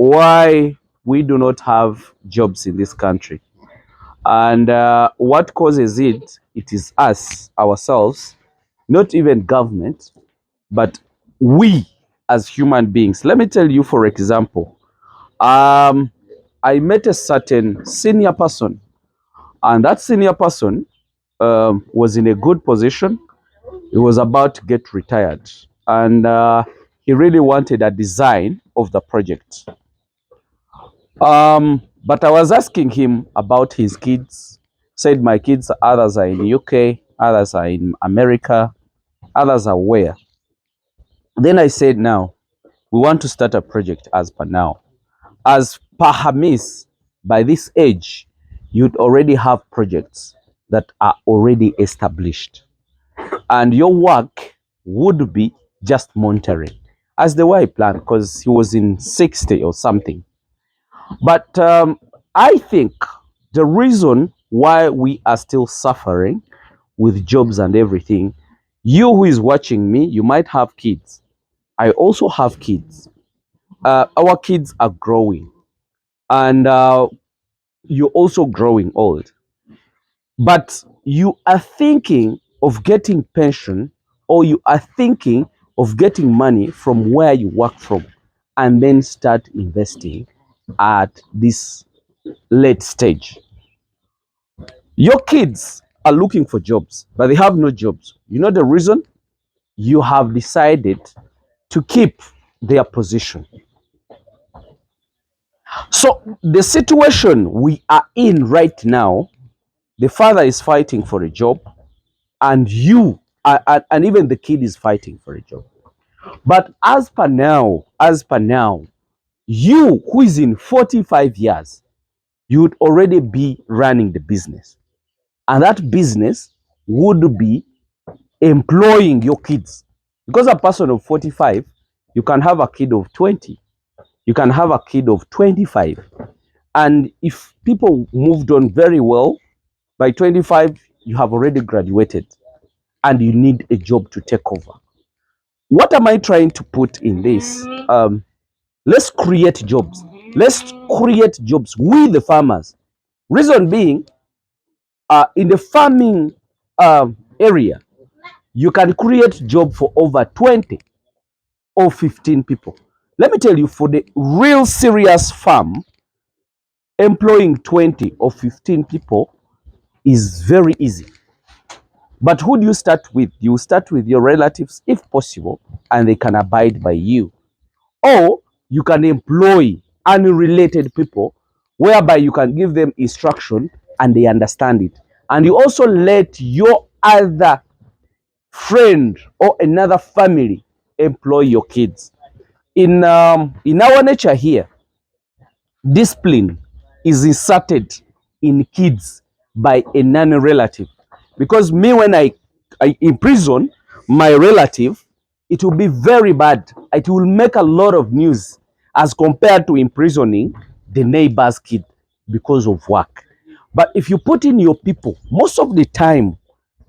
why we do not have jobs in this country. And what causes it? It is us, ourselves, not even government, but we as human beings. Let me tell you, for example, I met a certain senior person, and that senior person was in a good position. He was about to get retired, and he really wanted a design of the project. But I was asking him about his kids. Said my kids, others are in UK, others are in America, others are where. Then I said, now we want to start a project as per now. As per Hamis, by this age, you'd already have projects that are already established. And your work would be just monitoring, as the way I planned, because he was in 60 or something. But I think the reason why we are still suffering with jobs and everything, you who is watching me, you might have kids. I also have kids. Our kids are growing, and you're also growing old. But you are thinking of getting pension, or you are thinking of getting money from where you work from, and then start investing at this late stage. Your kids are looking for jobs, but they have no jobs. You know the reason? You have decided to keep their position. So the situation we are in right now, the father is fighting for a job, and and even the kid is fighting for a job. But as per now, you who is in 45 years, you would already be running the business. And that business would be employing your kids. Because a person of 45, you can have a kid of 20, you can have a kid of 25. And if people moved on very well, by 25, you have already graduated and you need a job to take over. What am I trying to put in this? Let's create jobs. Let's create jobs with the farmers. Reason being, in the farming area, you can create job for over 20 or 15 people. Let me tell you, for the real serious farm, employing 20 or 15 people is very easy. But who do you start with? You start with your relatives if possible, and they can abide by you. Or you can employ unrelated people, whereby you can give them instruction and they understand it. And you also let your other friend or another family employ your kids. In our nature here, discipline is inserted in kids by a non-relative. Because me, when I imprison my relative, it will be very bad. It will make a lot of news as compared to imprisoning the neighbor's kid because of work. But if you put in your people, most of the time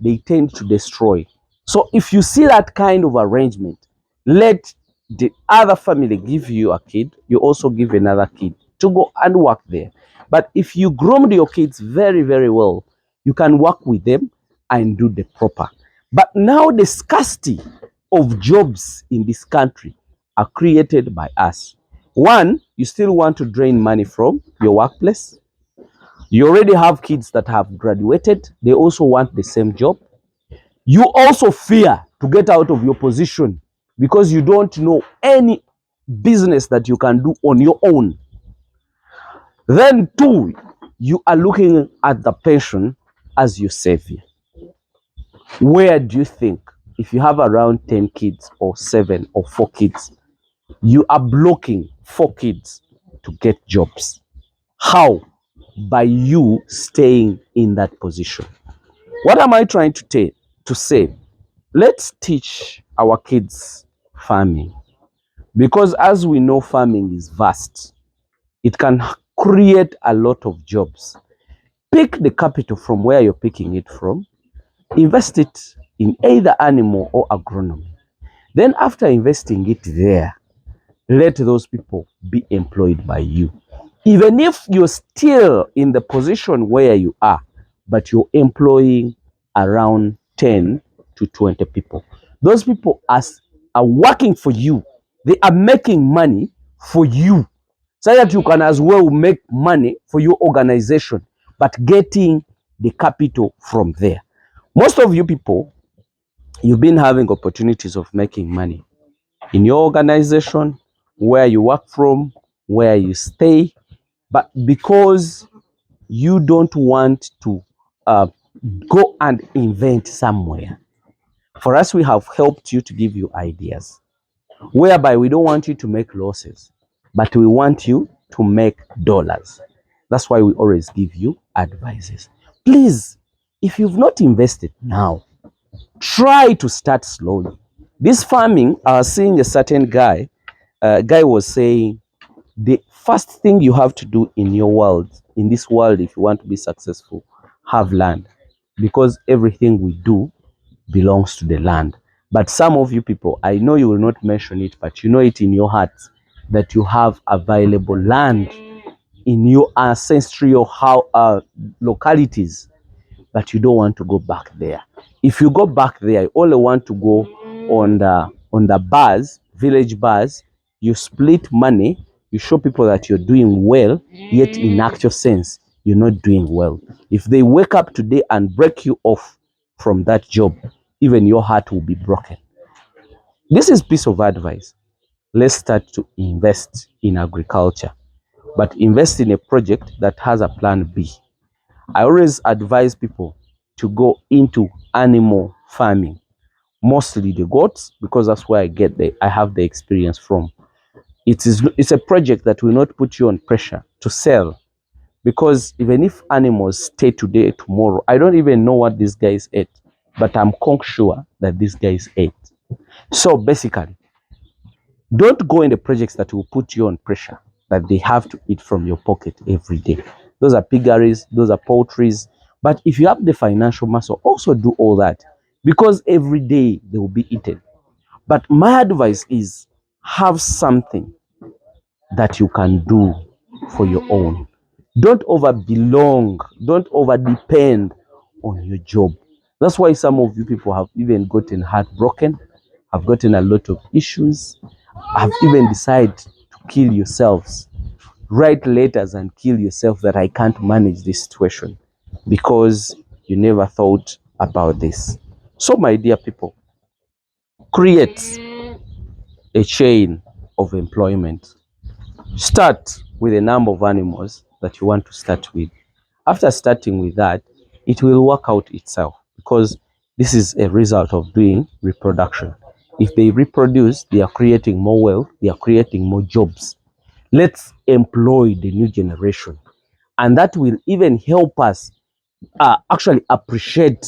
they tend to destroy. So if you see that kind of arrangement, let the other family give you a kid, you also give another kid to go and work there. But if you groomed your kids very, very well, you can work with them and do the proper. But now the scarcity of jobs in this country are created by us. One, you still want to drain money from your workplace. You already have kids that have graduated. They also want the same job. You also fear to get out of your position because you don't know any business that you can do on your own. Then two, you are looking at the pension as your savior. Where do you think, if you have around 10 kids or 7 or 4 kids, you are blocking 4 kids to get jobs? How? By you staying in that position. What am I trying to say? Let's teach our kids farming, because as we know, farming is vast. It can create a lot of jobs. Pick the capital from where you're picking it from, invest it in either animal or agronomy. Then after investing it there, let those people be employed by you. Even if you're still in the position where you are, but you're employing around 10 to 20 people. Those people are working for you. They are making money for you so that you can as well make money for your organization, but getting the capital from there. Most of you people, you've been having opportunities of making money in your organization, where you work from, where you stay, but because you don't want to uh, go and invent somewhere. For us, we have helped you to give you ideas, whereby we don't want you to make losses, but we want you to make dollars. That's why we always give you advices. Please, if you've not invested now, try to start slowly. This farming, I was seeing a certain guy, guy was saying, the first thing you have to do in your world, in this world, if you want to be successful, have land. Because everything we do belongs to the land. But some of you people, I know you will not mention it, but you know it in your heart that you have available land in your ancestral localities, but you don't want to go back there. If you go back there, you only want to go on the bars, village bars. You split money. You show people that you're doing well, yet in actual sense, you're not doing well. If they wake up today and break you off from that job, even your heart will be broken. This is piece of advice. Let's start to invest in agriculture, but invest in a project that has a plan B. I always advise people to go into animal farming, mostly the goats, because that's where I have the experience from. It's a project that will not put you on pressure to sell, because even if animals stay today, tomorrow, I don't even know what these guys ate, but I'm sure that these guys ate. So basically, don't go in the projects that will put you on pressure, that they have to eat from your pocket every day. Those are piggeries, those are poultries. But if you have the financial muscle, also do all that, because every day they will be eaten. But my advice is, have something that you can do for your own. Don't over belong, don't over depend on your job. That's why some of you people have even gotten heartbroken, have gotten a lot of issues, have even decided to kill yourselves, write letters and kill yourself that I can't manage this situation, because you never thought about this. So, my dear people, create a chain of employment. Start with a number of animals that you want to start with. After starting with that, it will work out itself, because this is a result of doing reproduction. If they reproduce, they are creating more wealth, they are creating more jobs. Let's employ the new generation, and that will even help us actually appreciate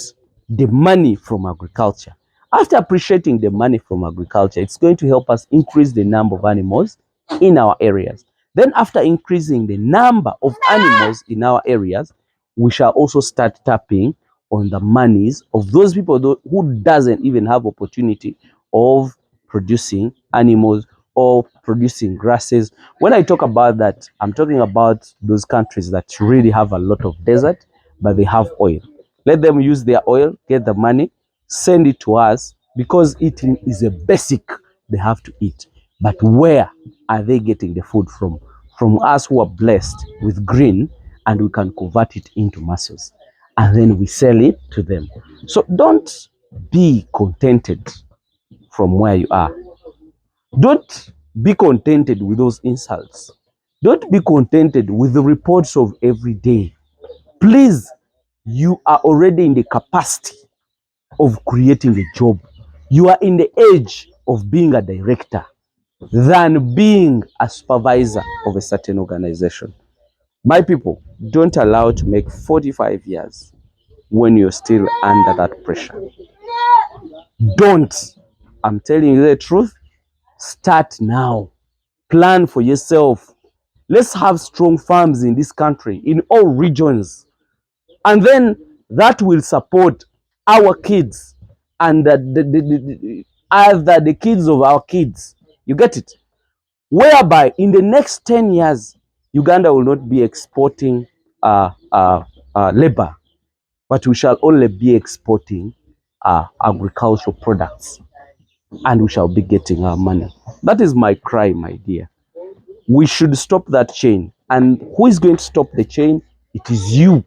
the money from agriculture. After appreciating the money from agriculture, it's going to help us increase the number of animals in our areas. Then after increasing the number of animals in our areas, we shall also start tapping on the monies of those people who doesn't even have opportunity of producing animals or producing grasses. When I talk about that, I'm talking about those countries that really have a lot of desert, but they have oil. Let them use their oil, get the money, send it to us, because eating is a basic they have to eat. But where are they getting the food from? From us who are blessed with green, and we can convert it into muscles, and then we sell it to them. So don't be contented from where you are. Don't be contented with those insults. Don't be contented with the reports of every day. Please, you are already in the capacity of creating a job. You are in the age of being a director than being a supervisor of a certain organization. My people, don't allow to make 45 years when you're still under that pressure. Don't. I'm telling you the truth. Start now. Plan for yourself. Let's have strong farms in this country, in all regions. And then that will support our kids and either the kids of our kids. You get it? whereby in the next 10 years, Uganda will not be exporting labor, but we shall only be exporting agricultural products, and we shall be getting our money. That is my cry, my dear. We should stop that chain. And who is going to stop the chain? It is you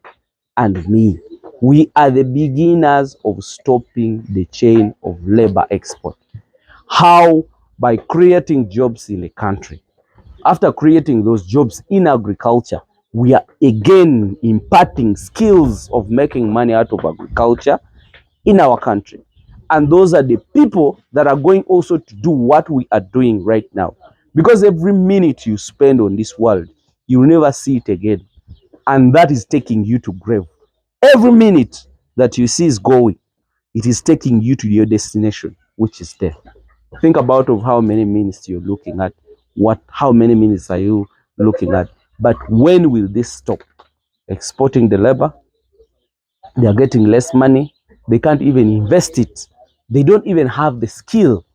and me. We are the beginners of stopping the chain of labor export. How? By creating jobs in a country. After creating those jobs in agriculture, we are again imparting skills of making money out of agriculture in our country. And those are the people that are going also to do what we are doing right now. Because every minute you spend on this world, you will never see it again. And that is taking you to grave. Every minute that you see is going, it is taking you to your destination, which is death. Think about of how many minutes you're looking at. How many minutes are you looking at? But when will this stop? Exporting the labor, they are getting less money. They can't even invest it. They don't even have the skill.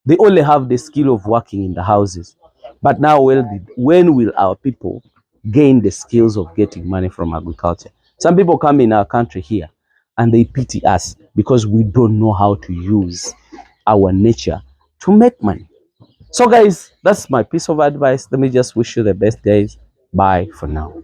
They only have the skill of working in the houses. But now, when will our people gain the skills of getting money from agriculture? Some people come in our country here and they pity us because we don't know how to use our nature to make money. So, guys, that's my piece of advice. Let me just wish you the best days. Bye for now.